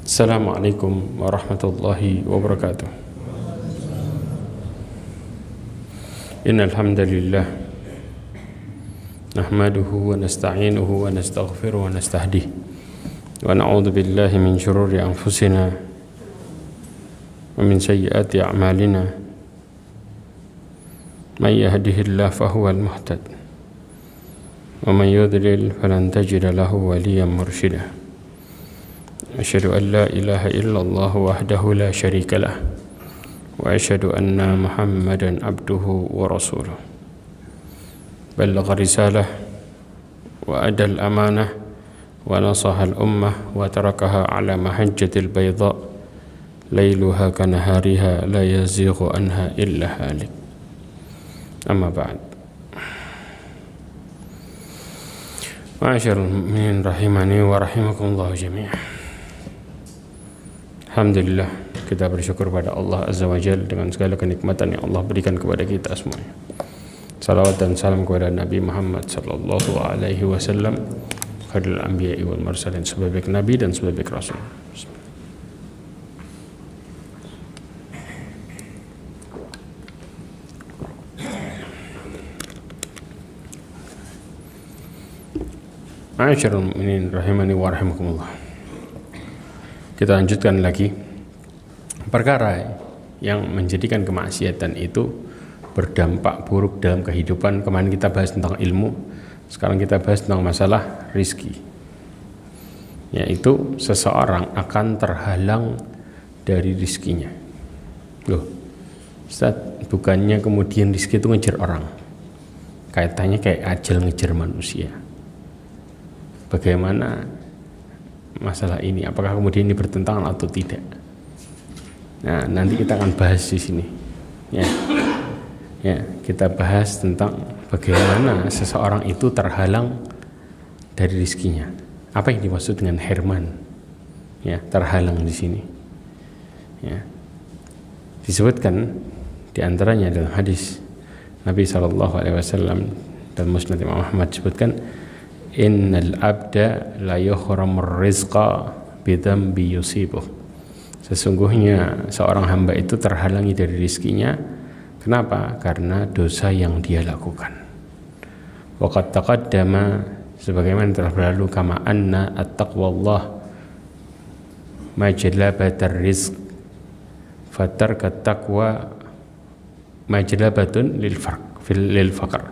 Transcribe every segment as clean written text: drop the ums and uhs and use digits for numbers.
Assalamualaikum warahmatullahi wabarakatuh. Innal hamdalillah nahmaduhu wa nasta'inuhu wa nastaghfiruhu wa nastahdihi wa na'udzu billahi min shururi anfusina wa min sayyiati a'malina. May yahdihillahu fahuwal muhtad wa may yudlil falan tajida lahu waliyan mursyida. Asyhadu an la ilaha illallah wahdahu la syarika lah wa asyhadu anna Muhammadan abduhu wa rasuluh. Ballagha risalah wa adal amanah wa nasaha al ummah wa tarakaha ala mahajjatil bayda lailuha kanahariha la yazighu anha illa halik. Amma ba'd. Ma'asyiral mu'minin rahimani wa rahimakumullah jami'an. Alhamdulillah, kita bersyukur pada Allah Azza wa Jalla dengan segala kenikmatan yang Allah berikan kepada kita semuanya. Salawat dan salam kepada Nabi Muhammad sallallahu alaihi wasallam, khairul anbiya'i wal mursalin, sebaik nabi dan sebaik rasul. Ma'asyiral mu'minin rahimani wa rahimakumullah. Kita lanjutkan lagi perkara yang menjadikan kemaksiatan itu berdampak buruk dalam kehidupan. Kemarin kita bahas tentang ilmu, sekarang kita bahas tentang masalah rizki, yaitu seseorang akan terhalang dari rizkinya. Loh Ustaz, bukannya kemudian rizki itu ngejar orang? Kaitannya kayak ajal ngejar manusia. Bagaimana masalah ini, apakah kemudian ini bertentangan atau tidak? Nah, nanti kita akan bahas di sini. Ya, kita bahas tentang bagaimana seseorang itu terhalang dari rizkinya. Apa yang dimaksud dengan herman? Ya, terhalang di sini. Ya, disebutkan diantaranya dalam hadis Nabi SAW dan Musnad Imam Ahmad disebutkan, innal abda la yuhramur rizqa bidambi yusibuh. Sesungguhnya seorang hamba itu terhalangi dari rizkinya. Kenapa? Karena dosa yang dia lakukan. Waqad taqaddama, sebagaimana telah berlalu, kama anna at-taqwallah majlabatar rizq fatarkat taqwa majlabatun lil faqr.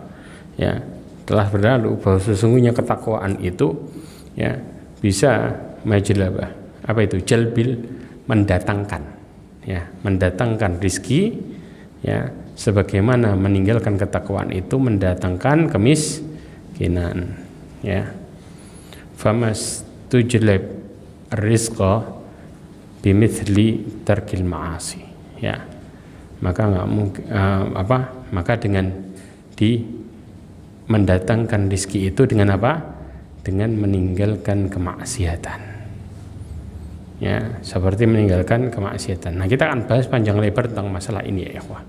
Ya, telah berlalu bahwa sesungguhnya ketakwaan itu ya bisa majlabah. Apa itu? Jalbil, mendatangkan, ya, mendatangkan rizki, ya, sebagaimana meninggalkan ketakwaan itu mendatangkan kemiskinan, ya. Famas tujlab rizqa bimithli tarkil ma'asi, ya, maka nggak mungkin maka dengan mendatangkan rizki itu dengan apa? Dengan meninggalkan kemaksiatan. Ya, seperti meninggalkan kemaksiatan. Nah, kita akan bahas panjang lebar tentang masalah ini ya, ikhwah.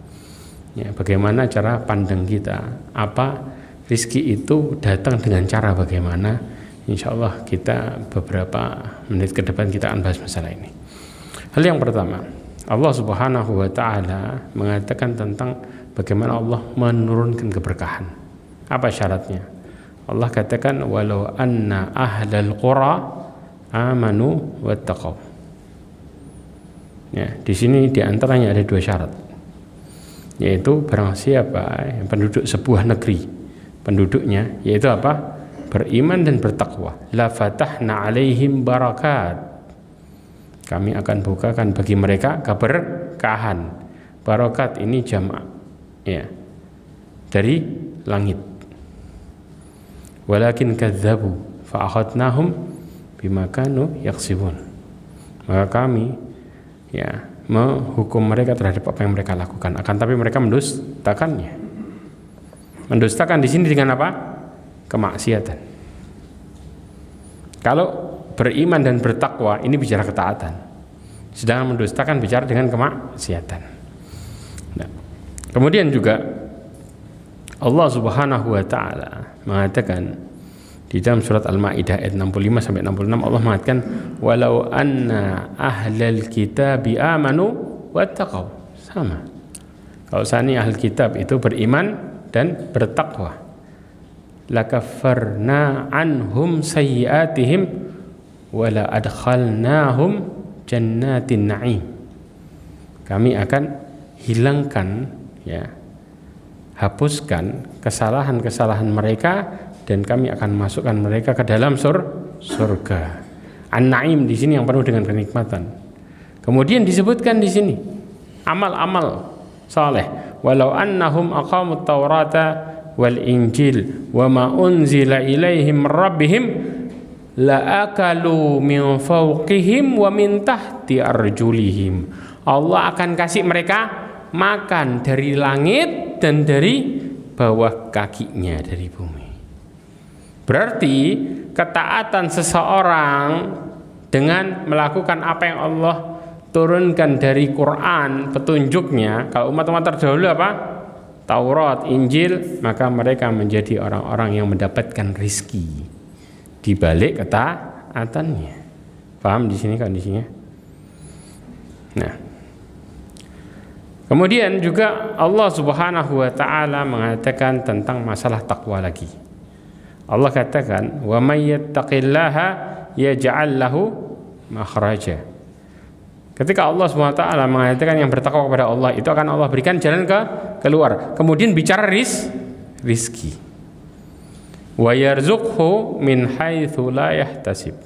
Ya, bagaimana cara pandang kita? Apa rizki itu datang dengan cara bagaimana? Insya Allah kita beberapa menit ke depan kita akan bahas masalah ini. Hal yang pertama, Allah Subhanahu wa Ta'ala mengatakan tentang bagaimana Allah menurunkan keberkahan. Apa syaratnya? Allah katakan, walau anna ahlal qura amanu wattaqaw. Ya, di sini diantaranya ada dua syarat, yaitu barang siapa yang penduduk sebuah negeri, penduduknya yaitu apa? Beriman dan bertakwa, la fatahna alaihim barakat, kami akan bukakan bagi mereka keberkahan. Barakat ini jamak, ya, dari langit. Walakin kadzabu fa akhadnahum bima kanu yaksibun. Maka kami, ya, menghukum mereka terhadap apa yang mereka lakukan. Akan tapi mereka mendustakannya. Mendustakan di sini dengan apa? Kemaksiatan. Kalau beriman dan bertakwa ini bicara ketaatan, sedangkan mendustakan bicara dengan kemaksiatan. Nah, kemudian juga Allah Subhanahu wa Ta'ala mengatakan Di dalam surat Al-Maidah ayat 65 sampai 66 Allah mengatakan walau anna ahlal kitabi amanu wattaqau. Sama. Kalau seandainya ahli kitab itu beriman dan bertakwa, lakaffarna anhum sayyi'atihim wala adkhalnahum jannatin na'im. Kami akan hilangkan, ya, hapuskan kesalahan-kesalahan mereka dan kami akan masukkan mereka ke dalam surga. An-Naim di sini yang penuh dengan kenikmatan. Kemudian disebutkan di sini amal-amal saleh. Walau annahum aqamut taurata wal injil wa ma unzila ilaihim rabbihim la akalu min fawqihim wa min tahti arjulihim. Allah akan kasih mereka makan dari langit dan dari bawah kakinya, dari bumi. Berarti ketaatan seseorang dengan melakukan apa yang Allah turunkan dari Quran, petunjuknya. Kalau umat-umat terdahulu apa? Taurat, Injil, maka mereka menjadi orang-orang yang mendapatkan rizki di balik ketaatannya. Paham di sini kondisinya? Nah, kemudian juga Allah Subhanahu wa taala mengatakan tentang masalah takwa lagi. Allah katakan, "Wa may yattaqillaha yaj'al lahu makhraja." Ketika Allah Subhanahu wa taala mengatakan yang bertakwa kepada Allah itu akan Allah berikan jalan keluar. Kemudian bicara rizki. Wa yarzuqhu min haitsu la yahtasib.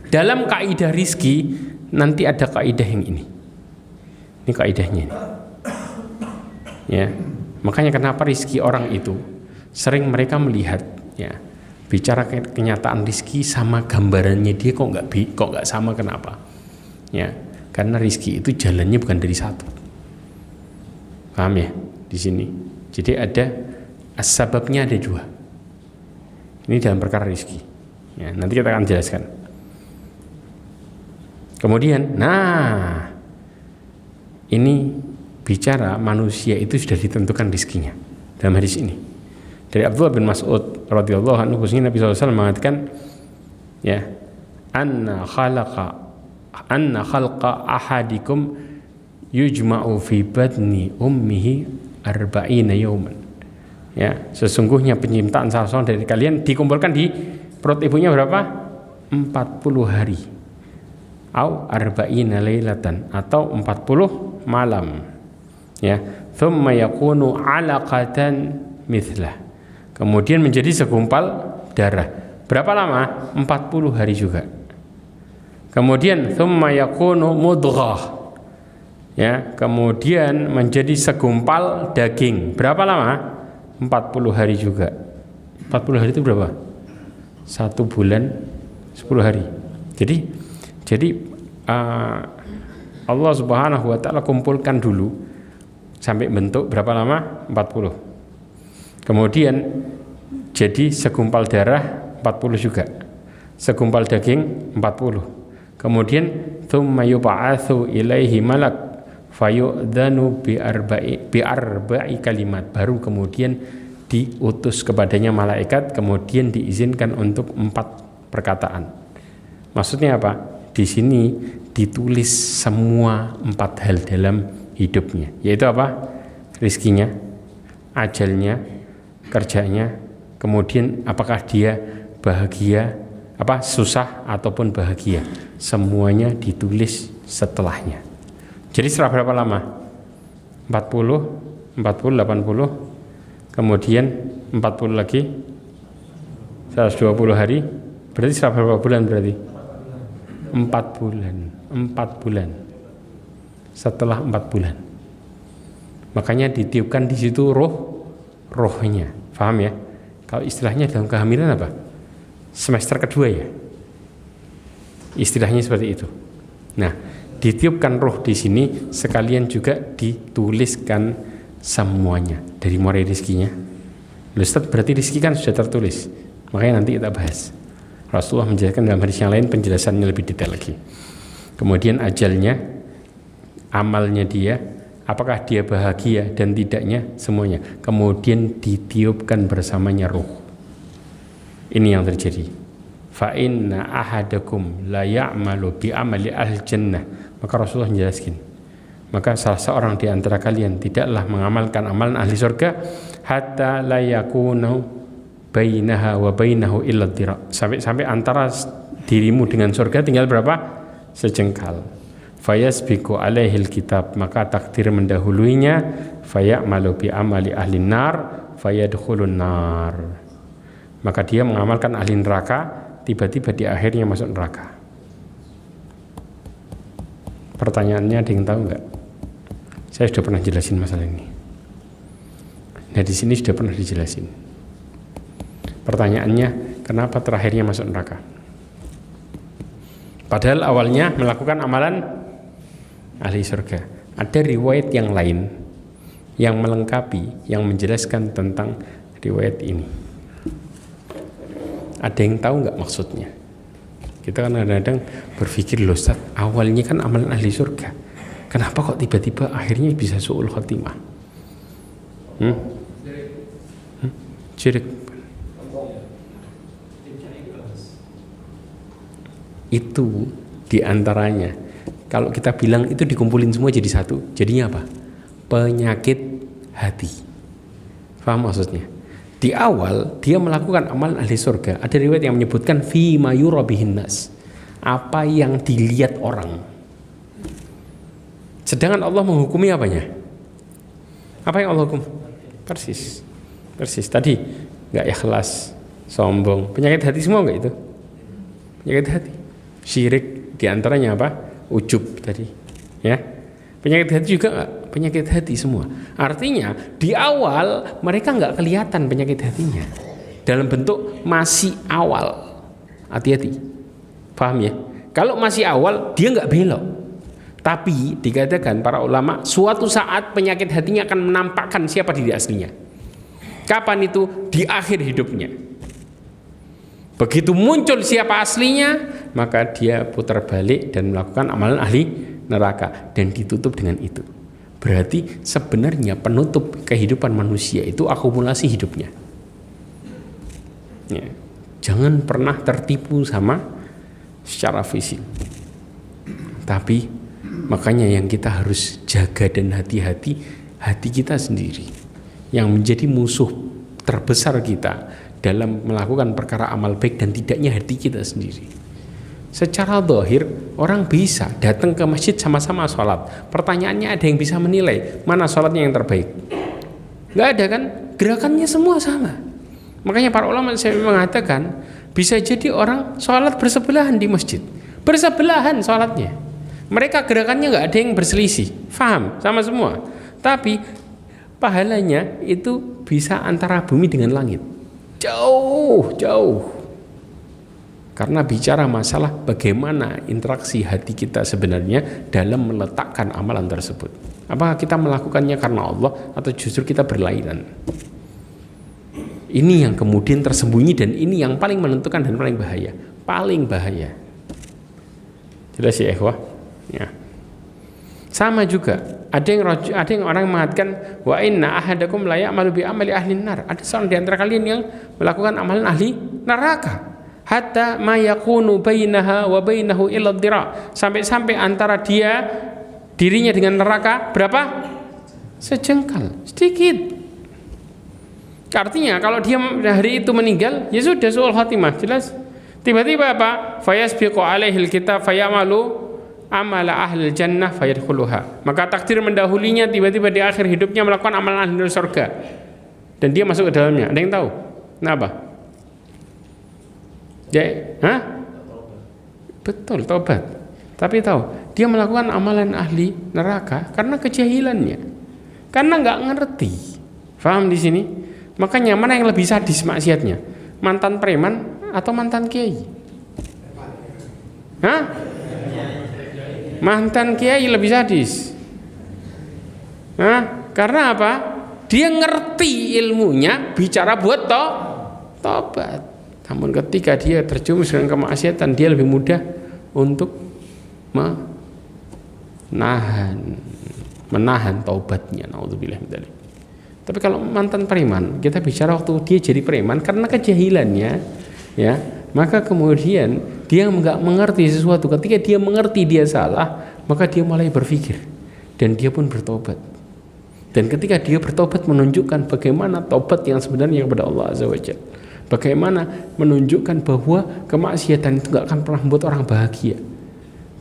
Dalam kaidah rizki nanti ada kaidah yang ini. Ini kaidahnya ini. Ya. Makanya kenapa rizki orang itu sering mereka melihat, ya, bicara kenyataan rizki sama gambarannya dia kok nggak sama, kenapa? Ya, karena rizki itu jalannya bukan dari satu. Paham ya di sini? Jadi ada sebabnya ada dua. Ini dalam perkara rizki. Ya, nanti kita akan jelaskan. Kemudian, nah, ini bicara manusia itu sudah ditentukan rizkinya dalam hadis ini. Dari Abdullah bin Mas'ud radhiyallahu anhu, Nabi SAW mengatakan, ya, anna khalqa ahadikum yujma'u fi batni ummihi arba'ina yawman. Ya, sesungguhnya penciptaan salah seorang dari kalian dikumpulkan di perut ibunya berapa? 40 hari. Au arba'ina lailatan, atau 40 malam. Ya, thumma yakunu 'alaqatan mithlah. Kemudian menjadi segumpal darah. Berapa lama? 40 hari juga. Kemudian thumma yakunu mudghah. Ya, kemudian menjadi segumpal daging. Berapa lama? 40 hari juga. 40 hari itu berapa? 1 bulan 10 hari. Jadi Allah Subhanahu wa taala kumpulkan dulu sampai bentuk berapa lama? 40. Kemudian jadi segumpal darah 40 juga. Segumpal daging 40. Kemudian tsumma yub'atsu ilaihi malak fayu'dzanu bi arba'i kalimat. Baru kemudian diutus kepadanya malaikat, kemudian diizinkan untuk 4 perkataan. Maksudnya apa? Di sini ditulis semua 4 hal dalam hidupnya, yaitu apa? Rizkinya, ajalnya, kerjanya, kemudian apakah dia bahagia, susah ataupun bahagia, semuanya ditulis setelahnya. Jadi setelah berapa lama? 40, 80, kemudian 40 lagi 120 hari, berarti setelah berapa bulan berarti? 4 bulan. Setelah 4 bulan. Makanya ditiupkan di situ rohnya. Paham ya? Kalau istilahnya dalam kehamilan apa? Semester kedua ya. Istilahnya seperti itu. Nah, ditiupkan roh di sini sekalian juga dituliskan semuanya dari mulai rizkinya. Ustaz, berarti rizki kan sudah tertulis. Makanya nanti kita bahas. Rasulullah menjelaskan dalam hadis yang lain penjelasannya lebih detail lagi. Kemudian ajalnya, amalnya dia, apakah dia bahagia dan tidaknya, semuanya. Kemudian ditiupkan bersamanya ruh. Ini yang terjadi. Fa inna ahadakum la ya'malu bi amali ahli jannah. Maka Rasulullah menjelaskan, maka salah seorang di antara kalian tidaklah mengamalkan amalan ahli surga hatta la yakunu bainaha wa bainahu illa dhira. Sampai antara dirimu dengan surga tinggal berapa? Sejengkal. Fayasbiqu alaihil kitab, maka takdir mendahuluinya, fayamalu bi amali ahli nar fayadkhulun nar. Maka dia mengamalkan ahli neraka, tiba-tiba di akhirnya masuk neraka. Pertanyaannya ada yang tahu nggak? Saya sudah pernah jelasin masalah ini. Nah di sini sudah pernah dijelasin. Pertanyaannya, kenapa terakhirnya masuk neraka? Padahal awalnya melakukan amalan ahli surga. Ada riwayat yang lain yang melengkapi, yang menjelaskan tentang riwayat ini. Ada yang tahu nggak maksudnya? Kita kan kadang-kadang berpikir, loh Ustaz, awalnya kan amalan ahli surga, kenapa kok tiba-tiba akhirnya bisa su'ul khotimah? Syirik. Itu diantaranya. Kalau kita bilang itu dikumpulin semua jadi satu, jadinya apa? Penyakit hati. Paham maksudnya? Di awal dia melakukan amalan ahli surga. Ada riwayat yang menyebutkan fi ma yura bihin nas, apa yang dilihat orang. Sedangkan Allah menghukumi apanya? Apa yang Allah hukum? Persis tadi, nggak ikhlas, sombong, penyakit hati semua nggak itu? Penyakit hati. Syirik diantaranya apa? Ujub tadi, ya. Penyakit hati juga nggak? Penyakit hati semua. Artinya di awal mereka nggak kelihatan penyakit hatinya, dalam bentuk masih awal. Hati-hati, paham ya? Kalau masih awal dia nggak belok. Tapi dikatakan para ulama, suatu saat penyakit hatinya akan menampakkan siapa diri aslinya. Kapan itu? Di akhir hidupnya. Begitu muncul siapa aslinya, maka dia putar balik dan melakukan amalan ahli neraka, dan ditutup dengan itu. Berarti sebenarnya penutup kehidupan manusia itu akumulasi hidupnya. Ya. Jangan pernah tertipu sama secara fisik. Tapi makanya yang kita harus jaga dan hati-hati, hati kita sendiri yang menjadi musuh terbesar kita dalam melakukan perkara amal baik dan tidaknya hati kita sendiri. Secara zahir orang bisa datang ke masjid sama-sama sholat. Pertanyaannya, ada yang bisa menilai mana sholatnya yang terbaik? Nggak ada kan? Gerakannya semua sama. Makanya para ulama saya mengatakan bisa jadi orang sholat bersebelahan di masjid, bersebelahan sholatnya. Mereka gerakannya nggak ada yang berselisih, faham sama semua. Tapi pahalanya itu bisa antara bumi dengan langit, jauh. Karena bicara masalah bagaimana interaksi hati kita sebenarnya dalam meletakkan amalan tersebut. Apakah kita melakukannya karena Allah atau justru kita berlainan? Ini yang kemudian tersembunyi, dan ini yang paling menentukan dan paling bahaya. Paling bahaya. Jelas ya ikhwah? Ya. Sama juga, ada yang orang mengatakan wa inna ahadakum la ya'malu bi amali ahli nar. Ada seorang di antara kalian yang melakukan amalan ahli neraka. Hatta ma yakunu bainaha wa bainahu illa dhira, sampai antara dirinya dengan neraka berapa? Sejengkal, sedikit. Artinya kalau dia hari itu meninggal, ya sudah su'ul khatimah, jelas. Tiba-tiba apa? Fayasbiqu alaihil kitab fayamalu amala ahlil jannah fayadkhuluha. Maka takdir mendahulinya, tiba-tiba di akhir hidupnya melakukan amalan ahli surga dan dia masuk ke dalamnya. Ada yang tahu? Kenapa? Betul, taubat. Tapi tahu, dia melakukan amalan ahli neraka karena kejahilannya, karena nggak ngerti. Faham di sini? Makanya mana yang lebih sadis maksiatnya? Mantan preman atau mantan kiai? Mantan kiai lebih sadis. Karena apa? Dia ngerti ilmunya, bicara buat tobat. Namun ketika dia terjumus dengan kemaksiatan, dia lebih mudah untuk menahan taubatnya. Naudzubillah min dzalik. Tapi kalau mantan preman, kita bicara waktu dia jadi preman karena kejahilannya, ya, maka kemudian dia nggak mengerti sesuatu. Ketika dia mengerti dia salah, maka dia mulai berpikir dan dia pun bertobat. Dan ketika dia bertobat menunjukkan bagaimana tobat yang sebenarnya kepada Allah Azza wa Jalla. Bagaimana menunjukkan bahwa kemaksiatan itu nggak akan pernah membuat orang bahagia.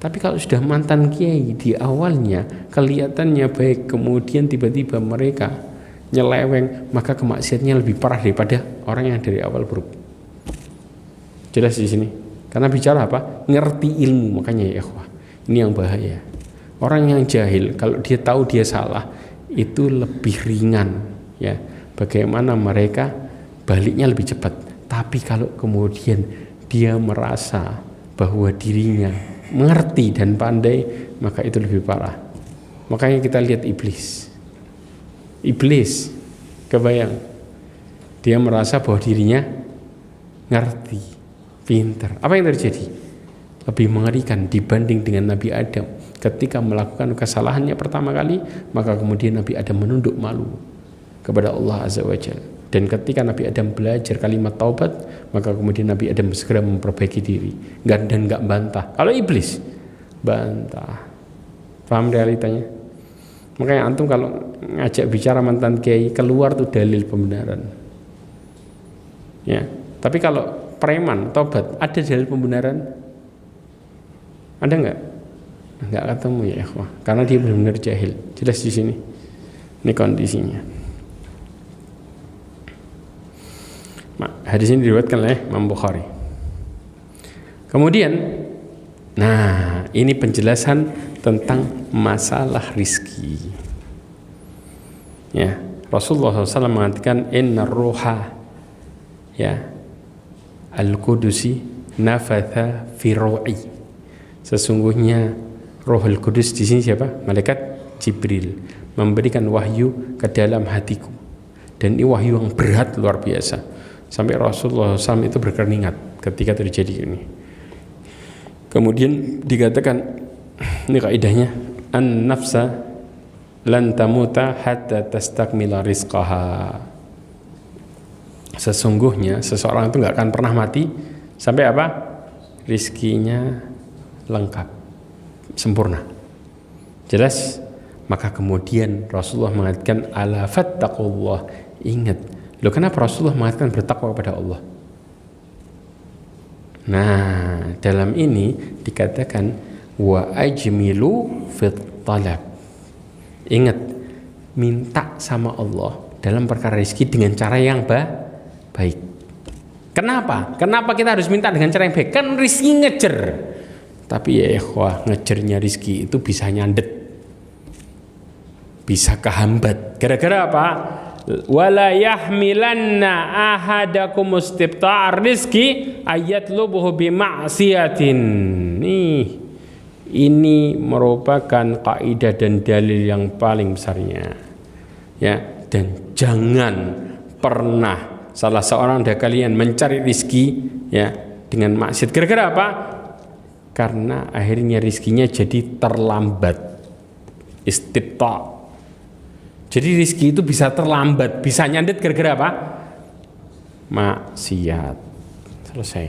Tapi kalau sudah mantan kiai di awalnya kelihatannya baik, kemudian tiba-tiba mereka nyeleweng, maka kemaksiatannya lebih parah daripada orang yang dari awal buruk. Jelas di sini. Karena bicara apa? Ngerti ilmu, makanya ya ikhwah. Ini yang bahaya. Orang yang jahil kalau dia tahu dia salah itu lebih ringan, ya. Bagaimana mereka baliknya lebih cepat. Tapi kalau kemudian dia merasa bahwa dirinya mengerti dan pandai, maka itu lebih parah. Makanya kita lihat iblis, kebayang, dia merasa bahwa dirinya ngerti, pintar. Apa yang terjadi? Lebih mengerikan dibanding dengan Nabi Adam. Ketika melakukan kesalahannya pertama kali, maka kemudian Nabi Adam menunduk malu kepada Allah Azza wa Jalla. Dan ketika Nabi Adam belajar kalimat taubat, maka kemudian Nabi Adam segera memperbaiki diri dan nggak bantah. Kalau iblis bantah. Paham realitanya? Makanya antum kalau ngajak bicara mantan kiai, keluar tuh dalil pembenaran. Ya, tapi kalau preman taubat, ada dalil pembenaran? Ada nggak? Nggak ketemu ya ikhwah, karena dia benar-benar jahil. Jelas di sini. Ini kondisinya. Hadis ini diriwayatkan oleh Imam Bukhari. Kemudian, nah ini penjelasan tentang masalah rizki. Ya, Rasulullah SAW mengatakan inna ruha ya al-qudusi nafatha fi ru'i. Sesungguhnya Rohul Kudus di sini siapa? Malaikat Jibril memberikan wahyu ke dalam hatiku. Dan ini wahyu yang berat luar biasa. Sampai Rasulullah SAW itu berkeringat ketika terjadi ini. Kemudian dikatakan, ini kaidahnya, an-nafsa lan tamuta hatta tastakmila rizqaha. Sesungguhnya seseorang itu nggak akan pernah mati sampai apa? Rizkinya lengkap, sempurna. Jelas? Maka kemudian Rasulullah mengatakan ala fattaqullah. Ingat, loh kenapa Rasulullah mengatakan bertakwa kepada Allah? Nah, dalam ini dikatakan wa ajmilu fit talab. Ingat, minta sama Allah dalam perkara rezeki dengan cara yang baik. Kenapa? Kenapa kita harus minta dengan cara yang baik? Kan rezeki ngejer. Tapi ya ikhwah, ngejernya rezeki itu bisa nyandet, bisa kehambat. Gara-gara apa? Wala yahmilanna ahadakum istibta'ar rizki ayatlubuhu bima'siyatin. Ini merupakan kaidah dan dalil yang paling besarnya. Ya, dan jangan pernah salah seorang dari kalian mencari rizki ya dengan maksiat. Gara-gara apa? Karena akhirnya rizkinya jadi terlambat. Istibta'. Jadi rizki itu bisa terlambat, bisa nyandet gara-gara apa? Maksiat. Selesai.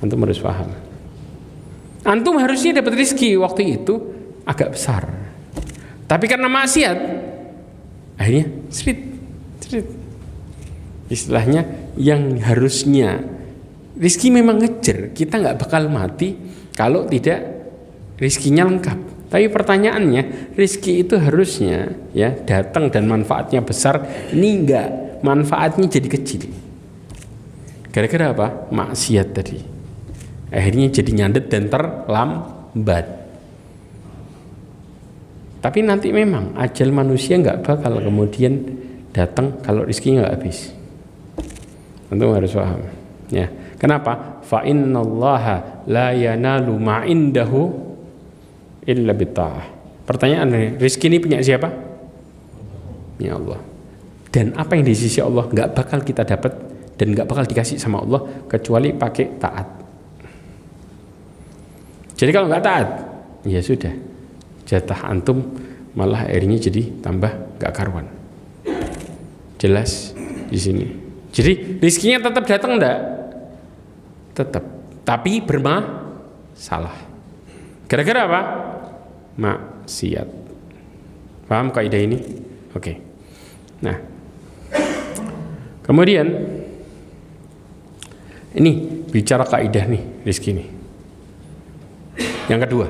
Antum harus paham. Antum harusnya dapat rizki waktu itu agak besar. Tapi karena maksiat, akhirnya srit. Istilahnya yang harusnya rizki memang ngejar, kita nggak bakal mati kalau tidak rizkinya lengkap. Tapi pertanyaannya, rizki itu harusnya ya datang dan manfaatnya besar. Ini enggak, manfaatnya jadi kecil. Gara-gara apa? Maksiat tadi. Akhirnya jadi nyandet dan terlambat. Tapi nanti memang ajal manusia enggak bakal kemudian datang kalau rizkinya enggak habis. Tentu harus paham. Ya. Kenapa? Fa innallaha la yanalu ma indahu illa bitta'ah. Pertanyaan, rizki ini punya siapa? Ya Allah. Dan apa yang di sisi Allah nggak bakal kita dapat dan nggak bakal dikasih sama Allah kecuali pakai taat. Jadi kalau nggak taat, ya sudah, jatah antum malah akhirnya jadi tambah nggak karuan. Jelas di sini. Jadi rizkinya tetap datang enggak? tetap, tapi bermasalah. Gara-gara apa? Maksiat. Paham kaidah ini? Oke. Nah, kemudian ini bicara kaidah nih, rizki nih. Yang kedua,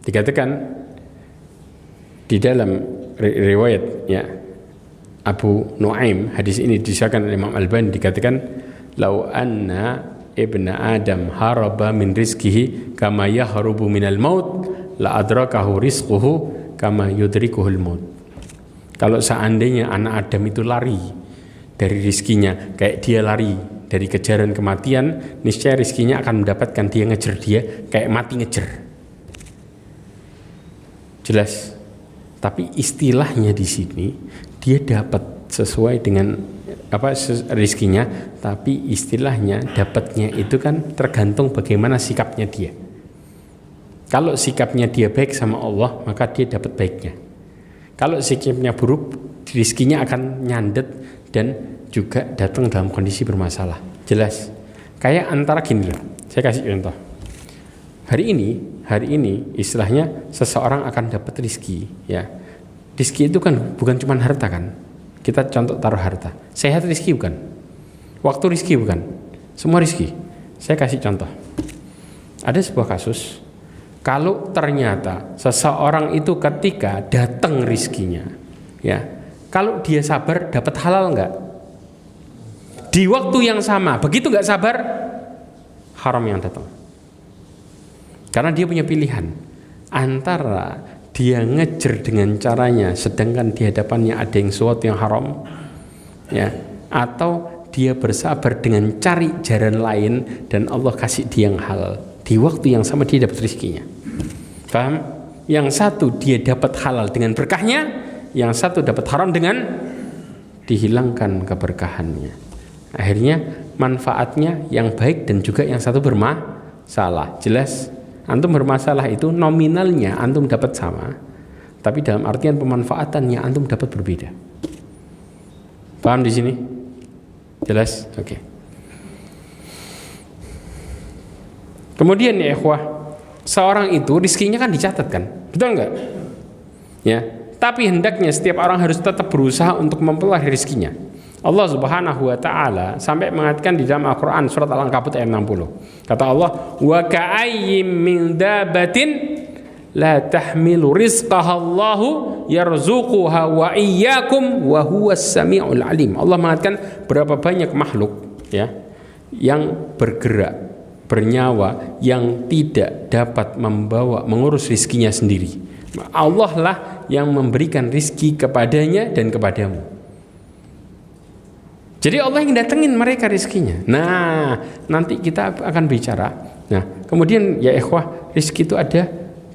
dikatakan di dalam riwayat ya Abu Nuaim, hadis ini disahkan oleh Imam Al-Albani, dikatakan lau anna ibna Adam haraba min rizkihi kama yahrubu minal maut la adrakahu rizquhu kama yudrikuhul maut. Kalau seandainya anak Adam itu lari dari rizkinya kayak dia lari dari kejaran kematian, niscaya rizkinya akan mendapatkan dia ngejar dia kayak mati ngejar. Jelas. Tapi istilahnya di sini dia dapat sesuai dengan apa rizkinya, tapi istilahnya dapatnya itu kan tergantung bagaimana sikapnya dia. Kalau sikapnya dia baik sama Allah, maka dia dapat baiknya. Kalau sikapnya buruk, rizkinya akan nyandet dan juga datang dalam kondisi bermasalah. Jelas. Kayak antara gini loh. Saya kasih contoh. Hari ini istilahnya seseorang akan dapat rizki, ya. Rizki itu kan bukan cuma harta kan. Kita contoh taruh harta. Sehat rizki bukan? Waktu rizki bukan? Semua rizki. Saya kasih contoh. Ada sebuah kasus, kalau ternyata seseorang itu ketika datang rizkinya, ya, kalau dia sabar dapat halal enggak? Di waktu yang sama, begitu enggak sabar, haram yang datang. Karena dia punya pilihan antara dia ngejar dengan caranya, sedangkan di hadapannya ada yang sesuatu yang haram, ya, atau dia bersabar dengan cari jalan lain dan Allah kasih dia yang halal. Di waktu yang sama dia dapat rezekinya. Paham? Yang satu dia dapat halal dengan berkahnya, yang satu dapat haram dengan dihilangkan keberkahannya. Akhirnya manfaatnya yang baik dan juga yang satu bermasalah. Jelas? Antum bermasalah itu nominalnya antum dapat sama, tapi dalam artian pemanfaatannya antum dapat berbeda. Paham di sini? Jelas? Oke. Kemudian ya ikhwah, seorang itu rizkinya kan dicatat kan, betul enggak? Ya. Tapi hendaknya setiap orang harus tetap berusaha untuk mempelajari rizkinya. Allah Subhanahu wa taala sampai mengatakan di dalam Al-Qur'an surat Al-Ankabut ayat 60. Kata Allah, "Wa ka'ayyim min dabatin la tahmilu rizqaha Allahu yarzuquha wa iyyakum wa huwas samiul alim." Allah mengatakan berapa banyak makhluk ya yang bergerak, bernyawa, yang tidak dapat mengurus rizkinya sendiri. Allah lah yang memberikan rizki kepadanya dan kepadamu. Jadi Allah yang datengin mereka rizkinya. Nah, nanti kita akan bicara. Nah, kemudian ya ikhwah, rizki itu ada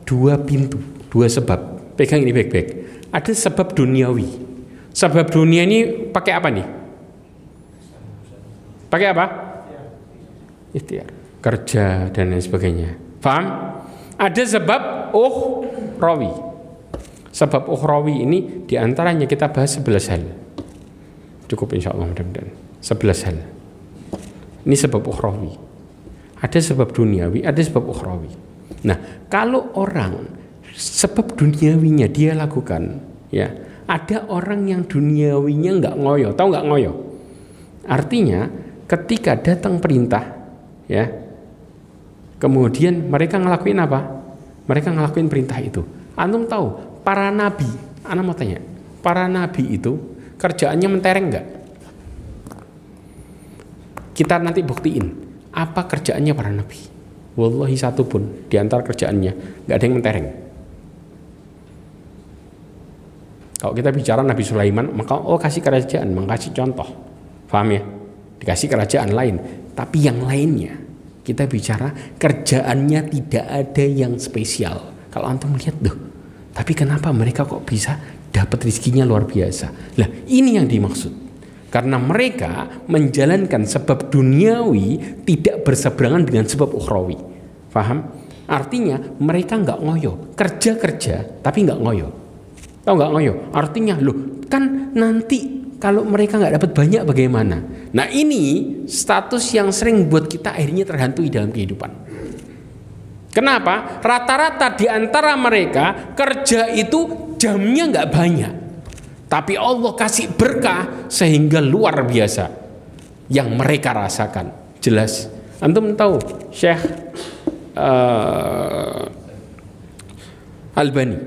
dua pintu, dua sebab. Pegang ini baik-baik. Ada sebab duniawi. Sebab dunia ini pakai apa nih? Pakai apa? Ikhtiar, kerja dan lain sebagainya. Paham? Ada sebab ukhrawi. Sebab ukhrawi ini diantaranya kita bahas 11 hal. Cukup insya Allah mudah-mudahan 11 hal. Ini sebab ukhrawi. Ada sebab duniawi, ada sebab ukhrawi. Nah, kalau orang sebab duniawinya dia lakukan, ya, ada orang yang duniawinya nggak ngoyo. Tahu nggak ngoyo? Artinya ketika datang perintah, ya, kemudian mereka ngelakuin apa? Mereka ngelakuin perintah itu. Antum tahu para nabi? Ana mau tanya, para nabi itu kerjaannya mentereng enggak? Kita nanti buktiin apa kerjaannya para nabi. Wallahi satu pun di antara kerjaannya enggak ada yang mentereng. Kalau kita bicara Nabi Sulaiman, maka kasih kerajaan, kasih contoh. Paham ya? Dikasih kerajaan lain, tapi yang lainnya kita bicara kerjaannya tidak ada yang spesial. Kalau antum lihat tuh, tapi kenapa mereka kok bisa dapat rizkinya luar biasa? Lah, ini yang dimaksud. Karena mereka menjalankan sebab duniawi tidak berseberangan dengan sebab ukhrawi. Paham? Artinya mereka nggak ngoyo, kerja tapi nggak ngoyo. Tahu nggak ngoyo? Artinya loh, kan nanti kalau mereka nggak dapat banyak bagaimana? Nah ini status yang sering buat kita akhirnya terhantui dalam kehidupan. Kenapa? Rata-rata di antara mereka kerja itu jamnya nggak banyak, tapi Allah kasih berkah sehingga luar biasa yang mereka rasakan. Jelas. Antum tahu Syekh Albani,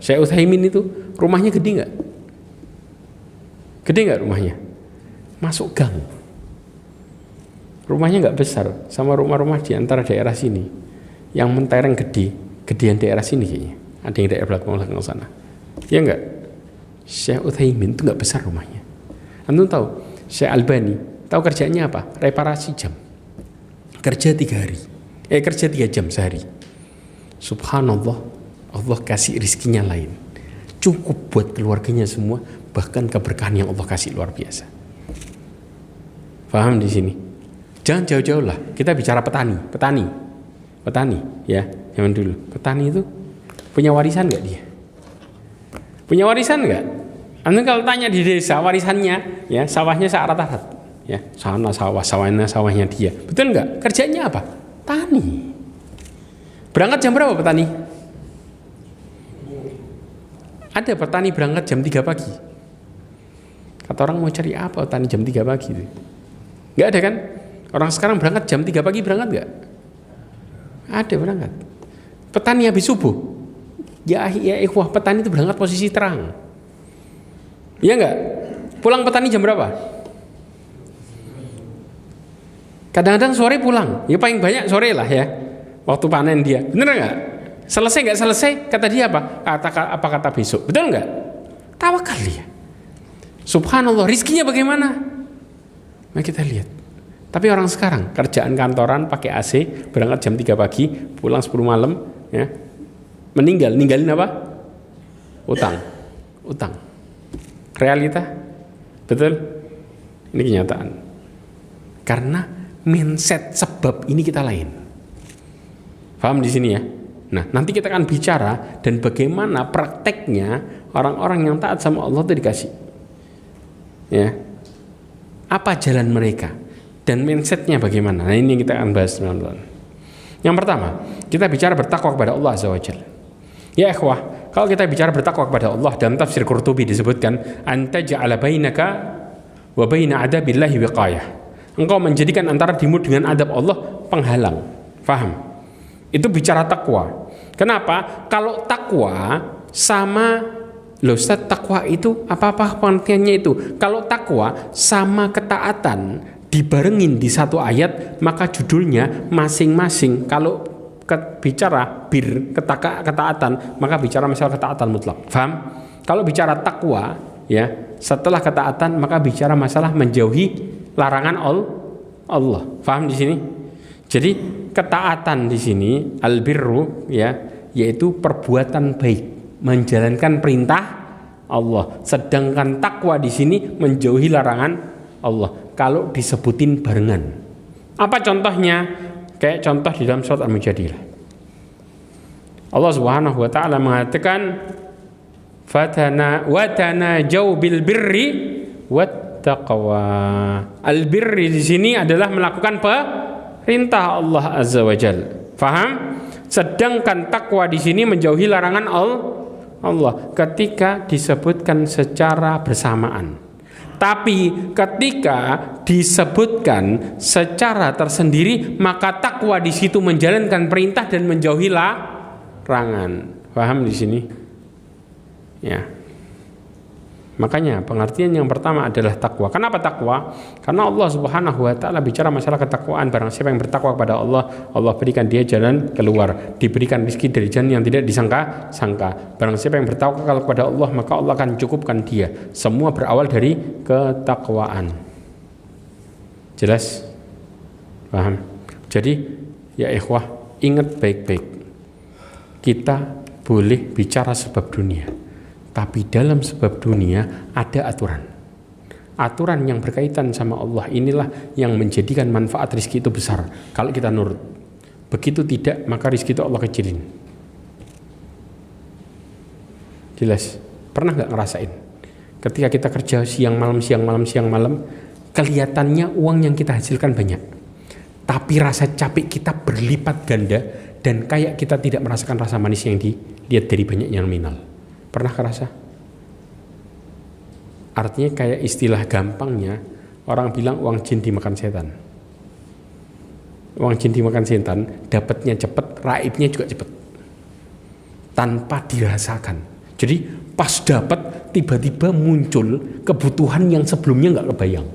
Syekh Utsaimin itu rumahnya gede nggak? Gede nggak rumahnya? Masuk gang. Rumahnya nggak besar, sama rumah-rumah di antara daerah sini. Yang mentereng gedean daerah sini kayaknya. Ada yang daerah belakang sana. Ya nggak? Syekh Utsaimin itu nggak besar rumahnya. Antum tahu Syekh Albani, tahu kerjanya apa? Reparasi jam. Kerja 3 hari. Kerja 3 jam sehari. Subhanallah, Allah kasih rizkinya lain. Cukup buat keluarganya semua, bahkan keberkahan yang Allah kasih luar biasa. Paham di sini? Jangan jauh-jauh lah. Kita bicara petani ya, zaman dulu. Petani itu punya warisan nggak dia? Punya warisan nggak? Anda kalau tanya di desa warisannya, ya sawahnya searat-arat, ya sana sawahnya dia. Betul nggak? Kerjanya apa? Tani. Berangkat jam berapa petani? Ada petani berangkat jam 3 pagi. Kata orang mau cari apa petani jam 3 pagi itu? Nggak ada kan? Orang sekarang berangkat jam 3 pagi berangkat nggak? Ada berangkat. Petani habis subuh. Ya ikhwah, petani itu berangkat posisi terang. Iya nggak? Pulang petani jam berapa? Kadang-kadang sore pulang. Ya paling banyak sore lah ya. Waktu panen dia. Bener nggak? Selesai nggak selesai? Kata dia apa? Kata besok. Betul nggak? Tawakal dia. Subhanallah, rizkinya bagaimana? Mari kita lihat. Tapi orang sekarang kerjaan kantoran pakai AC, berangkat jam 3 pagi, pulang 10 malam, ya. Ninggalin apa? Utang. Realita? Betul? Ini kenyataan. Karena mindset sebab ini kita lain. Paham di sini ya? Nah, nanti kita akan bicara dan bagaimana prakteknya orang-orang yang taat sama Allah itu dikasih. Ya. Apa jalan mereka? Dan mindsetnya bagaimana? Nah ini yang kita akan bahas teman-teman. Yang pertama, kita bicara bertakwa kepada Allah Azza wa Jalla. Ya ikhwah, kalau kita bicara bertakwa kepada Allah, dalam tafsir Qurtubi disebutkan anta ja'ala bainaka wa baina adabillahi wiqayah. Engkau menjadikan antara dirimu dengan adab Allah penghalang. Faham? Itu bicara takwa. Kenapa? Kalau takwa sama Ustaz, takwa itu apa pengertiannya itu? Kalau takwa sama ketaatan dibarengin di satu ayat, maka judulnya masing-masing. Kalau bicara ketaatan, maka bicara masalah ketaatan mutlak. Faham? Kalau bicara takwa, ya setelah ketaatan maka bicara masalah menjauhi larangan Allah. Faham di sini? Jadi ketaatan di sini albirru, ya, yaitu perbuatan baik, menjalankan perintah Allah. Sedangkan takwa di sini menjauhi larangan Allah. Kalau disebutin barengan. Apa contohnya? Kayak contoh di dalam surat Al-Mujadilah. Allah Subhanahu wa taala mengatakan wa tanajau bil birri wat taqwa. Al birri di sini adalah melakukan perintah Allah Azza wa Jalla. Faham? Sedangkan takwa di sini menjauhi larangan Allah ketika disebutkan secara bersamaan. Tapi ketika disebutkan secara tersendiri, maka takwa di situ menjalankan perintah dan menjauhi larangan. Paham di sini? Ya. Makanya pengertian yang pertama adalah takwa. Kenapa takwa? Karena Allah Subhanahu wa taala bicara masalah ketakwaan. Barang siapa yang bertakwa kepada Allah, Allah berikan dia jalan keluar, diberikan rezeki dari jalan yang tidak disangka-sangka. Barang siapa yang bertakwa kepada Allah, maka Allah akan cukupkan dia. Semua berawal dari ketakwaan. Jelas? Paham? Jadi ya ikhwah, ingat baik-baik. Kita boleh bicara sebab dunia, tapi dalam sebab dunia ada aturan. Aturan yang berkaitan sama Allah inilah yang menjadikan manfaat rizki itu besar kalau kita nurut. Begitu tidak, maka rizki itu Allah kecilin. Jelas? Pernah gak ngerasain? Ketika kita kerja siang malam, kelihatannya uang yang kita hasilkan banyak. Tapi rasa capek kita berlipat ganda dan kayak kita tidak merasakan rasa manis yang dilihat dari banyaknya nominal. Pernah kerasa? Artinya kayak istilah gampangnya orang bilang uang jin dimakan setan. Uang jin dimakan setan, dapatnya cepat, raibnya juga cepat. Tanpa dirasakan. Jadi pas dapat tiba-tiba muncul kebutuhan yang sebelumnya nggak kebayang.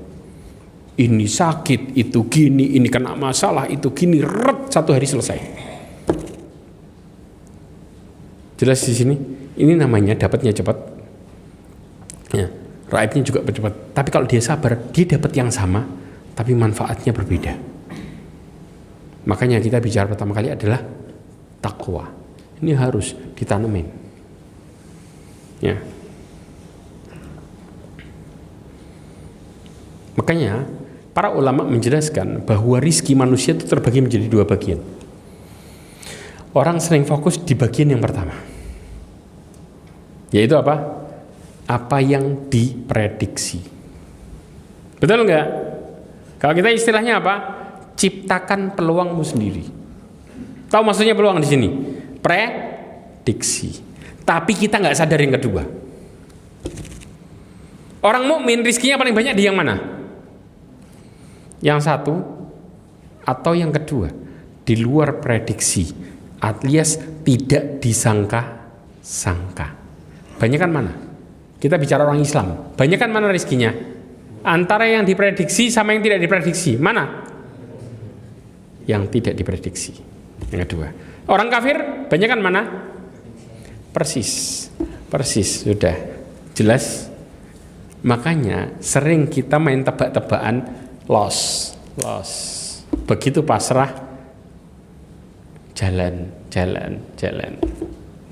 Ini sakit, itu gini, ini kena masalah, itu gini, satu hari selesai. Jelas di sini, ini namanya dapatnya cepat, ya, raibnya juga cepat. Tapi kalau dia sabar, dia dapat yang sama, tapi manfaatnya berbeda. Makanya kita bicara pertama kali adalah takwa. Ini harus ditanemin, ya. Makanya para ulama menjelaskan bahwa rizki manusia itu terbagi menjadi dua bagian. Orang sering fokus di bagian yang pertama, yaitu apa? Apa yang diprediksi. Betul nggak? Kalau kita istilahnya apa? Ciptakan peluangmu sendiri. Tahu maksudnya peluang di sini? Prediksi. Tapi kita nggak sadar yang kedua. Orang mukmin rizkinya paling banyak di yang mana? Yang satu atau yang kedua, di luar prediksi, alias tidak disangka-sangka. Banyakan mana? Kita bicara orang Islam. Banyakan mana rezekinya? Antara yang diprediksi sama yang tidak diprediksi. Mana? Yang tidak diprediksi. Yang kedua. Orang kafir, banyakan mana? Persis, sudah jelas. Makanya sering kita main tebak-tebakan, loss. Begitu pasrah, jalan.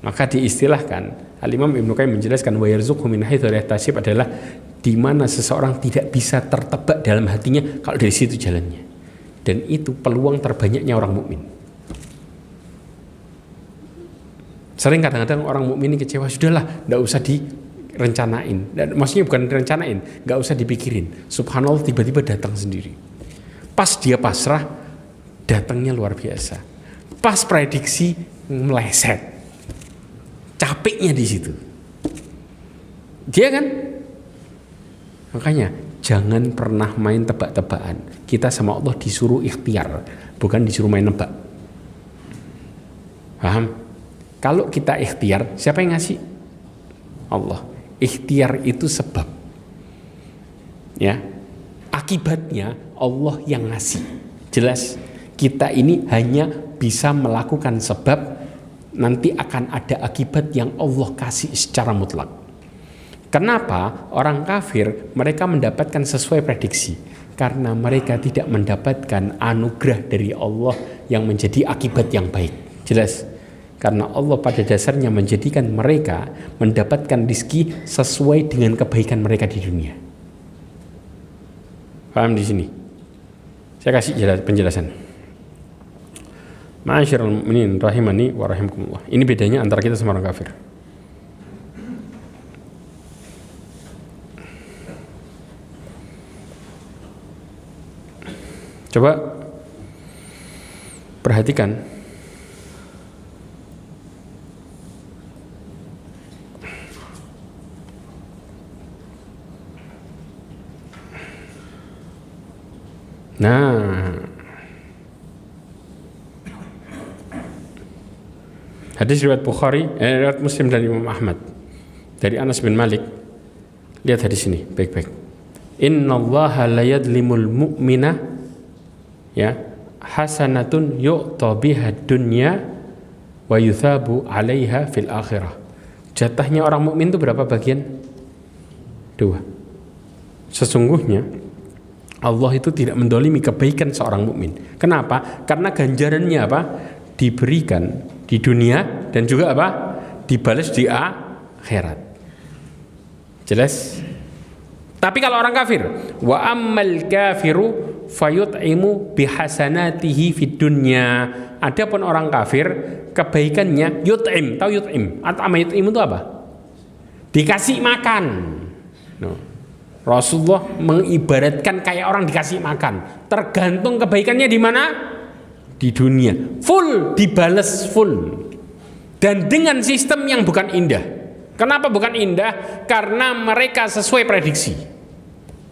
Maka diistilahkan, Al-Imam Ibnu Qayyim menjelaskan wa yarzuqhu min haitsu la yahtasib adalah di mana seseorang tidak bisa tertebak dalam hatinya kalau dari situ jalannya. Dan itu peluang terbanyaknya orang mukmin. Sering kadang-kadang orang mukmin ini kecewa, sudahlah, enggak usah direncanain. Dan maksudnya bukan direncanain, enggak usah dipikirin. Subhanallah tiba-tiba datang sendiri. Pas dia pasrah, datangnya luar biasa. Pas prediksi meleset. Capeknya di situ. Dia kan? Makanya jangan pernah main tebak-tebakan. Kita sama Allah disuruh ikhtiar, bukan disuruh main nebak. Paham? Kalau kita ikhtiar, siapa yang ngasih? Allah. Ikhtiar itu sebab. Ya. Akibatnya Allah yang ngasih. Jelas. Kita ini hanya bisa melakukan sebab, nanti akan ada akibat yang Allah kasih secara mutlak. Kenapa orang kafir mereka mendapatkan sesuai prediksi? Karena mereka tidak mendapatkan anugerah dari Allah yang menjadi akibat yang baik. Jelas. Karena Allah pada dasarnya menjadikan mereka mendapatkan rezeki sesuai dengan kebaikan mereka di dunia. Paham di sini? Saya kasih penjelasan. Ma'asyiral mu'minin rahimani wa rahimakumullah. Ini bedanya antara kita sama orang kafir. Coba perhatikan. Nah, hadis riwayat Bukhari, riwayat Muslim dan Imam Ahmad dari Anas bin Malik. Lihat hadis ini baik-baik. Innallaha la yadlimul mu'mina ya hasanatun yu'ta biha dunya wa yuthabu 'alaiha fil akhirah. Jatahnya orang mukmin itu berapa bagian? 2. Sesungguhnya Allah itu tidak mendolimi kebaikan seorang mukmin. Kenapa? Karena ganjarannya apa? Diberikan di dunia dan juga apa? Dibalas di akhirat. Jelas? Tapi kalau orang kafir, wa ammal kafiru fayut'imu bihasanatihi fid dunya. Adapun orang kafir, kebaikannya yut'im. Tahu yut'im? At'ama yut'im itu apa? Dikasih makan. No. Rasulullah mengibaratkan kayak orang dikasih makan, tergantung kebaikannya di mana, di dunia, full dibales full, dan dengan sistem yang bukan indah. Kenapa bukan indah? Karena mereka sesuai prediksi.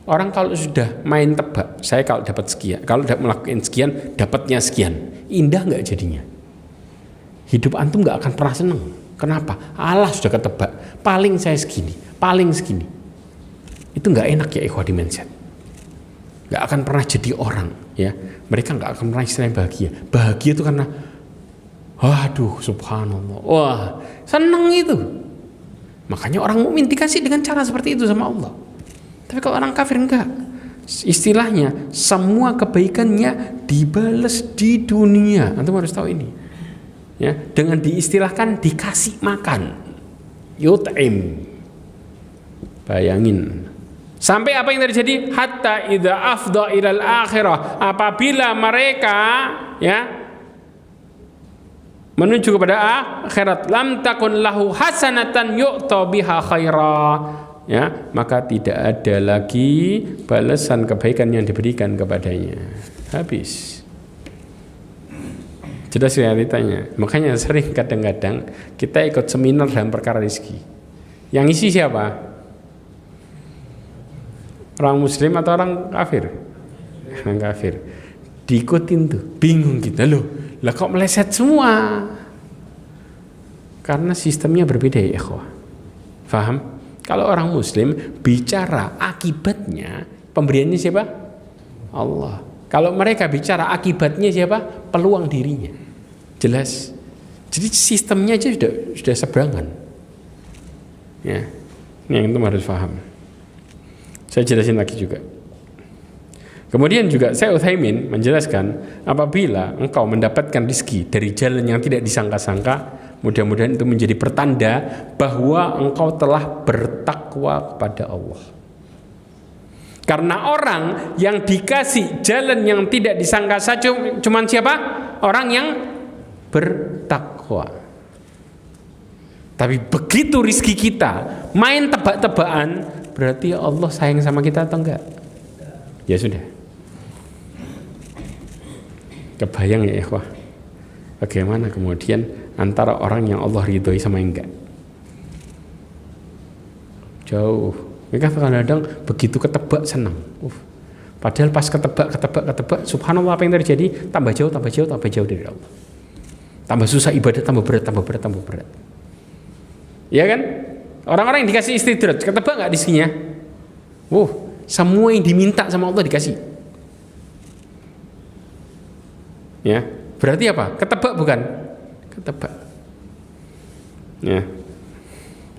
Orang kalau sudah main tebak, saya kalau dapat sekian, kalau melakukan sekian, dapatnya sekian, indah nggak jadinya? Hidup antum nggak akan pernah seneng. Kenapa? Allah sudah ketebak, paling saya segini, paling segini. Itu nggak enak ya ikhwah di mindset. Nggak akan pernah jadi orang, ya. Mereka nggak akan pernah istilahnya bahagia. Bahagia itu karena, waduh, subhanallah, wah, seneng itu. Makanya orang mukmin dikasih dengan cara seperti itu sama Allah. Tapi kalau orang kafir enggak. Istilahnya semua kebaikannya dibales di dunia. Antum harus tahu ini. Ya, dengan diistilahkan dikasih makan. Yut'im. Bayangin. Sampai apa yang terjadi? Hatta idza afdha ilal akhirah, apabila mereka ya menuju kepada akhirat, lam takun lahu hasanatan yu'ta biha khaira, ya, maka tidak ada lagi balasan kebaikan yang diberikan kepadanya. Habis. Jelas realitanya. Makanya sering kadang-kadang kita ikut seminar dalam perkara rezeki. Yang isi siapa? Orang muslim atau orang kafir? Orang kafir. Diikutin tuh, bingung kita loh. Lah kok meleset semua? Karena sistemnya berbeda ya ikhwah. Faham? Kalau orang muslim bicara akibatnya, pemberiannya siapa? Allah. Kalau mereka bicara akibatnya siapa? Peluang dirinya. Jelas. Jadi sistemnya aja sudah seberangan. Ya. Ini yang itu harus paham. Saya jelasin lagi juga. Kemudian juga Syekh Utsaimin menjelaskan, apabila engkau mendapatkan rezeki dari jalan yang tidak disangka-sangka, mudah-mudahan itu menjadi pertanda bahwa engkau telah bertakwa kepada Allah. Karena orang yang dikasih jalan yang tidak disangka saja cuman siapa? Orang yang bertakwa. Tapi begitu rezeki kita main tebak-tebakan, berarti Allah sayang sama kita atau enggak? Ya sudah. Kebayang ya ikhwah, bagaimana kemudian antara orang yang Allah ridhoi sama yang enggak? Jauh. Mereka kadang-kadang begitu ketebak senang. Padahal pas ketebak, subhanallah apa yang terjadi? Tambah jauh dari Allah. Tambah susah ibadah, tambah berat. Ya kan? Orang-orang yang dikasih istidrat, ketebak nggak rezekinya? Semua yang diminta sama Allah dikasih. Ya, berarti apa? Ketebak bukan? Ketebak. Ya.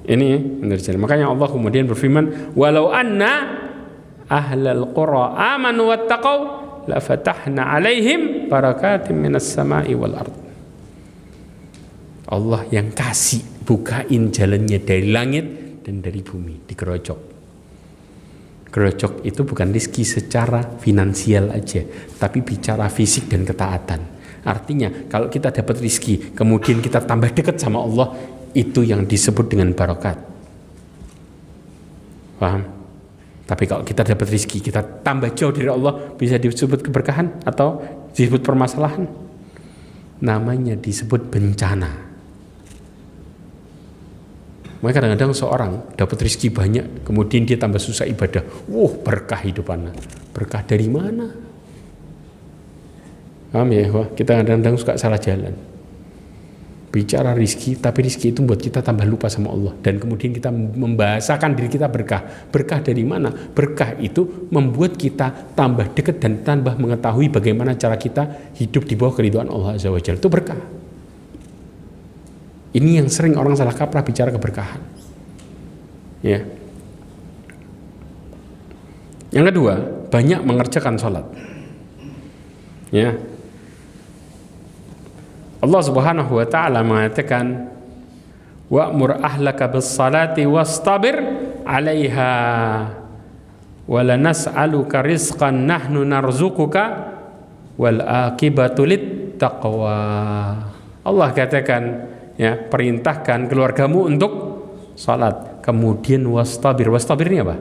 Ini benar. Makanya Allah kemudian berfirman, "Walau anna ahlal qura amanu wattaqau la fatahna 'alaihim barakatim minas sama'i wal ard." Allah yang kasih, bukain jalannya dari langit dan dari bumi, digerojok. Gerojok itu bukan rezeki secara finansial aja, tapi bicara fisik dan ketaatan. Artinya kalau kita dapat rezeki, kemudian kita tambah dekat sama Allah, itu yang disebut dengan barokat. Paham? Tapi kalau kita dapat rezeki, kita tambah jauh dari Allah, bisa disebut keberkahan atau disebut permasalahan? Namanya disebut bencana. Makanya kadang-kadang seorang dapat rezeki banyak, kemudian dia tambah susah ibadah. Berkah hidupannya. Berkah dari mana? Paham ya? Kita kadang-kadang suka salah jalan. Bicara rezeki, tapi rezeki itu membuat kita tambah lupa sama Allah. Dan kemudian kita membahasakan diri kita berkah. Berkah dari mana? Berkah itu membuat kita tambah dekat dan tambah mengetahui bagaimana cara kita hidup di bawah keridhaan Allah Azza wa Jalla. Itu berkah. Ini yang sering orang salah kaprah bicara keberkahan. Ya. Yang kedua, banyak mengerjakan sholat. Ya. Allah Subhanahu wa taala mengatakan, wa'mur ahlaka bis-salati wastabir 'alaiha wa lanas'aluka rizqan nahnu narzuquka wal aqibatu lit-taqwa. Allah katakan, ya, perintahkan keluargamu untuk salat, kemudian wastabir. Wastabir ini apa?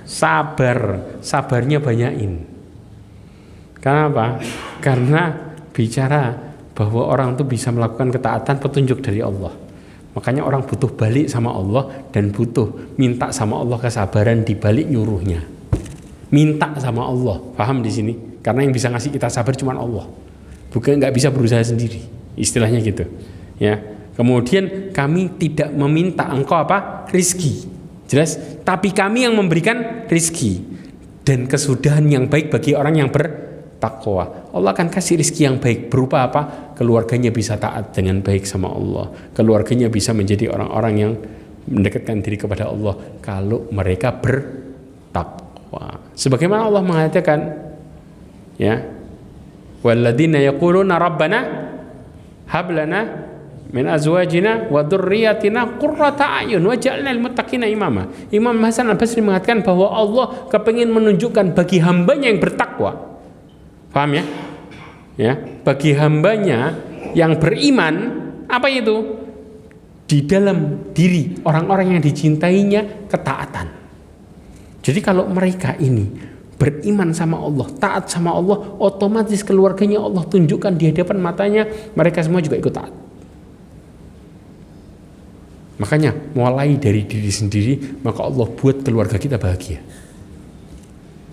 sabarnya banyain. Kenapa? Karena bicara bahwa orang itu bisa melakukan ketaatan petunjuk dari Allah. Makanya orang butuh balik sama Allah dan butuh minta sama Allah kesabaran di balik nyuruhnya. Minta sama Allah, paham di sini? Karena yang bisa ngasih kita sabar cuma Allah. Bukan nggak bisa berusaha sendiri, istilahnya gitu. Ya. Kemudian kami tidak meminta engkau apa? Rizki. Jelas? Tapi kami yang memberikan rizki dan kesudahan yang baik bagi orang yang bertakwa. Allah akan kasih rizki yang baik berupa apa? Keluarganya bisa taat dengan baik sama Allah. Keluarganya bisa menjadi orang-orang yang mendekatkan diri kepada Allah kalau mereka bertakwa. Sebagaimana Allah mengatakan, ya, walladzina yaquluna rabbana hab lana min azwajina wa dzurriyyatina qurrata a'yun waj'alna lil muttaqina imama. Imam Hasan Al-Basri mengatakan bahwa Allah kepingin menunjukkan bagi hambanya yang bertakwa. Paham ya? Ya, bagi hambanya yang beriman, apa itu? Di dalam diri orang-orang yang dicintainya ketaatan. Jadi kalau mereka ini beriman sama Allah, taat sama Allah, otomatis keluarganya Allah tunjukkan di hadapan matanya, mereka semua juga ikut taat. Makanya mulai dari diri sendiri, maka Allah buat keluarga kita bahagia.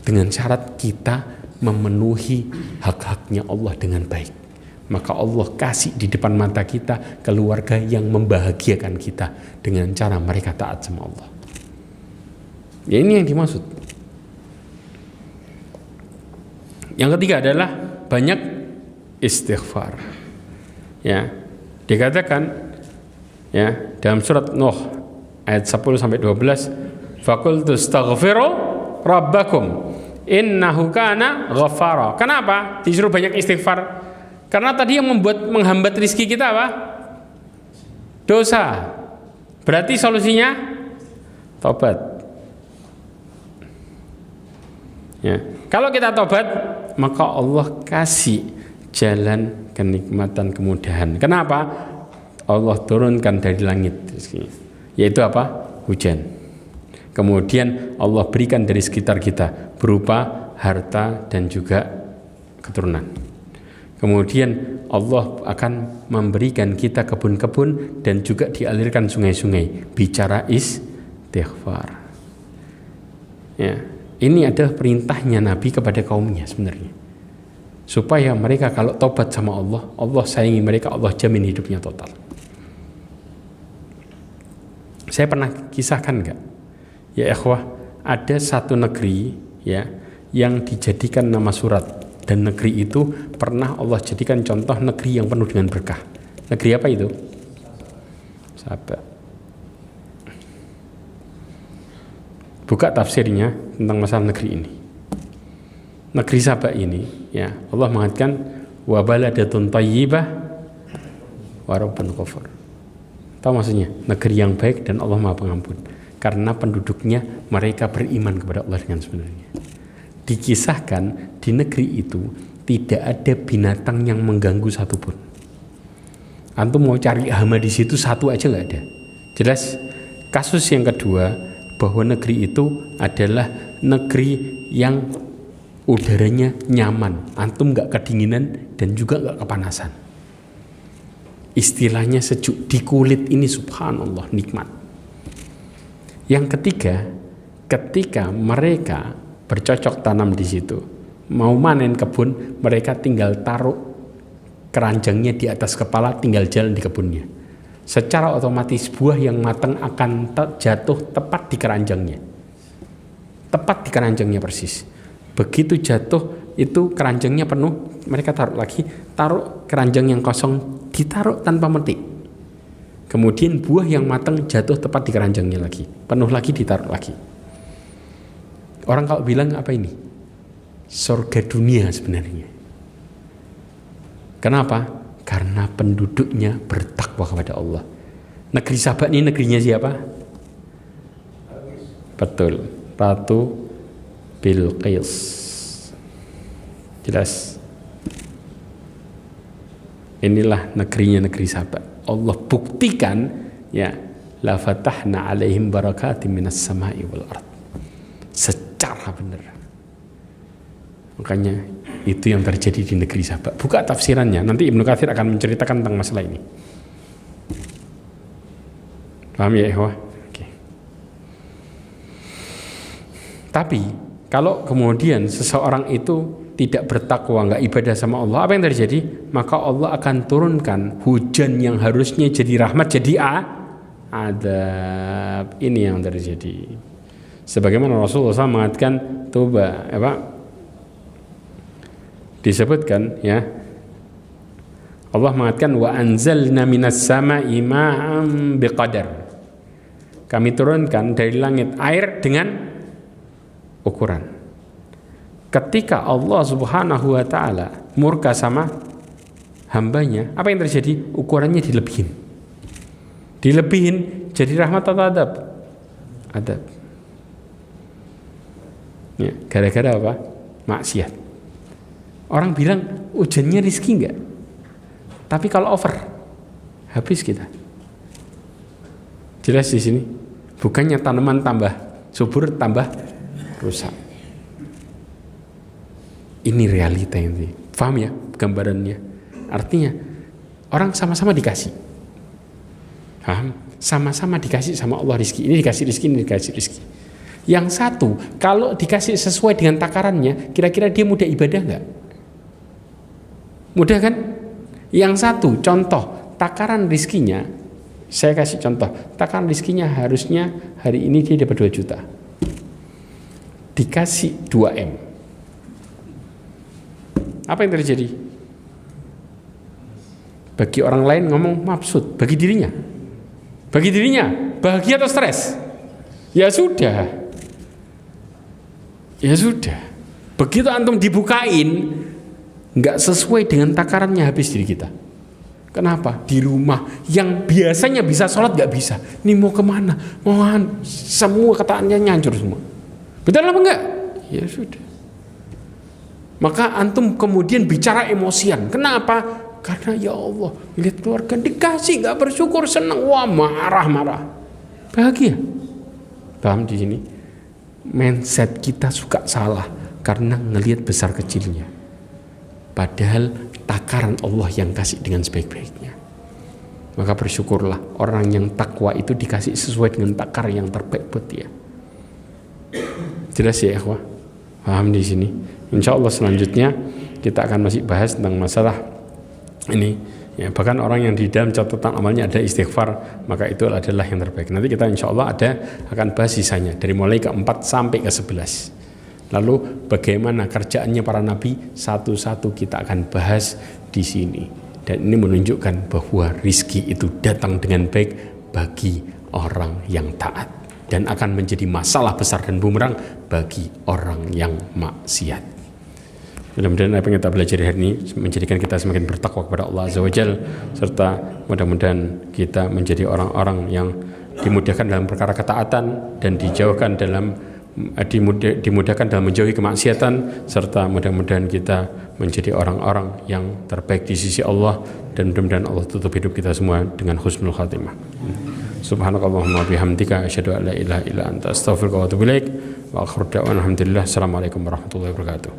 Dengan syarat kita memenuhi hak-haknya Allah dengan baik. Maka Allah kasih di depan mata kita keluarga yang membahagiakan kita dengan cara mereka taat sama Allah. Ya, ini yang dimaksud. Yang ketiga adalah banyak istighfar. Ya, dikatakan ya dalam surat Nuh ayat 10 sampai 12, faqultu astaghfiru rabbakum innahu kana ghaffara. Kenapa disuruh banyak istighfar? Karena tadi yang menghambat rizki kita apa? Dosa. Berarti solusinya tobat. Ya. Kalau kita tobat, maka Allah kasih jalan kenikmatan, kemudahan. Kenapa? Allah turunkan dari langit, yaitu apa? Hujan. Kemudian Allah berikan dari sekitar kita berupa harta dan juga keturunan. Kemudian Allah akan memberikan kita kebun-kebun dan juga dialirkan sungai-sungai. Bicara istighfar. Ya. Ini adalah perintahnya Nabi kepada kaumnya sebenarnya. Supaya mereka kalau tobat sama Allah, Allah sayangi mereka, Allah jamin hidupnya total. Saya pernah kisahkan enggak? Ya ikhwah, ada satu negeri ya yang dijadikan nama surat, dan negeri itu pernah Allah jadikan contoh negeri yang penuh dengan berkah. Negeri apa itu? Sabah. Buka tafsirnya tentang masalah negeri ini. Negeri Sabah ini, ya Allah mengatakan wa baladatun thayyibah wa rabbun ghafur. Tahu maksudnya? Negeri yang baik dan Allah Maha Pengampun. Karena penduduknya mereka beriman kepada Allah dengan sebenarnya. Dikisahkan di negeri itu tidak ada binatang yang mengganggu satupun. Antum mau cari hama di situ satu aja nggak ada. Jelas. Kasus yang kedua, bahwa negeri itu adalah negeri yang udaranya nyaman, antum nggak kedinginan dan juga nggak kepanasan. Istilahnya sejuk di kulit ini, subhanallah, nikmat. Yang ketiga, ketika mereka bercocok tanam di situ, mau panen kebun, mereka tinggal taruh keranjangnya di atas kepala, tinggal jalan di kebunnya. Secara otomatis buah yang matang akan jatuh tepat di keranjangnya. Tepat di keranjangnya persis. Begitu jatuh itu keranjangnya penuh, mereka taruh lagi, taruh keranjang yang kosong, ditaruh tanpa metik. Kemudian buah yang matang jatuh tepat di keranjangnya lagi, penuh lagi, ditaruh lagi. Orang kalau bilang apa ini? Surga dunia sebenarnya. Kenapa? Karena penduduknya bertakwa kepada Allah. Negeri Sabah ini negerinya siapa? Betul, Ratu Bilqis. Jelas. Inilah negerinya, negeri Sabah. Allah buktikan, ya, la fatahna alaihim barakatim minas sama'i wal ard. secara benar. Makanya itu yang terjadi di negeri Sabah. Buka tafsirannya, nanti Ibnu Katsir akan menceritakan tentang masalah ini. Paham ya ikhwah? Oke. Tapi kalau kemudian seseorang itu tidak bertakwa, nggak ibadah sama Allah, apa yang terjadi? Maka Allah akan turunkan hujan yang harusnya jadi rahmat jadi adab. Ini yang terjadi. Sebagaimana Rasulullah SAW mengatakan, disebutkan ya, Allah mengatakan wa anzalna minas sama'i ma'an biqadar. Kami turunkan dari langit air dengan ukuran. Ketika Allah Subhanahu wa taala murka sama hambanya, apa yang terjadi? Ukurannya dilebihin. Dilebihin jadi rahmat atau adab? Adab. Ya, gara-gara apa? Maksiat. Orang bilang hujannya rizki enggak? Tapi kalau over, habis kita. Jelas di sini. Bukannya tanaman tambah subur, tambah rusak. Ini realita ini. Paham ya gambarannya? Artinya orang sama-sama dikasih. Paham? Sama-sama dikasih sama Allah rizki. Ini dikasih rizki, ini dikasih rizki. Yang satu, kalau dikasih sesuai dengan takarannya, kira-kira dia mudah ibadah enggak? Mudah kan? Yang satu, contoh, takaran rizkinya, saya kasih contoh, takaran rizkinya harusnya hari ini dia dapat 2 juta. Dikasih 2M. Apa yang terjadi? Bagi orang lain ngomong mabsut, bagi dirinya bahagia atau stres? Ya sudah. Begitu antum dibukain, nggak sesuai dengan takarannya, habis diri kita. Kenapa? Di rumah yang biasanya bisa sholat nggak bisa. Ini mau kemana? Semua ketaannya nyancur semua. Betul apa enggak? Ya sudah. Maka antum kemudian bicara emosian. Kenapa? Karena ya Allah, lihat keluarga dikasih nggak bersyukur, senang, wah marah. Bahagia. Paham di sini? Mindset kita suka salah karena ngelihat besar kecilnya. Padahal takaran Allah yang kasih dengan sebaik-baiknya. Maka bersyukurlah orang yang takwa itu dikasih sesuai dengan takar yang terbaik buat dia. Jelas ya ikhwah? Paham di sini? Insya Allah selanjutnya kita akan masih bahas tentang masalah ini. Ya, bahkan orang yang di dalam catatan amalnya ada istighfar, maka itu adalah yang terbaik. Nanti kita insya Allah akan bahas sisanya dari mulai ke-4 sampai ke-11. Lalu bagaimana kerjaannya para nabi, satu-satu kita akan bahas di sini. Dan ini menunjukkan bahwa rizki itu datang dengan baik bagi orang yang taat, dan akan menjadi masalah besar dan bumerang bagi orang yang maksiat. Mudah-mudahan apa yang kita belajar hari ini menjadikan kita semakin bertakwa kepada Allah Azza wa Jalla, serta mudah-mudahan kita menjadi orang-orang yang dimudahkan dalam perkara ketaatan dan dijauhkan dimudahkan dalam menjauhi kemaksiatan, serta mudah-mudahan kita menjadi orang-orang yang terbaik di sisi Allah, dan mudah-mudahan Allah tutup hidup kita semua dengan husnul khatimah. Subhanakallahumma bihamdika asyhadu an la ilaha illa anta astaghfiruka wa atubu ilaik wa akhiru da'wana alhamdulillah. Assalamualaikum warahmatullahi wabarakatuh.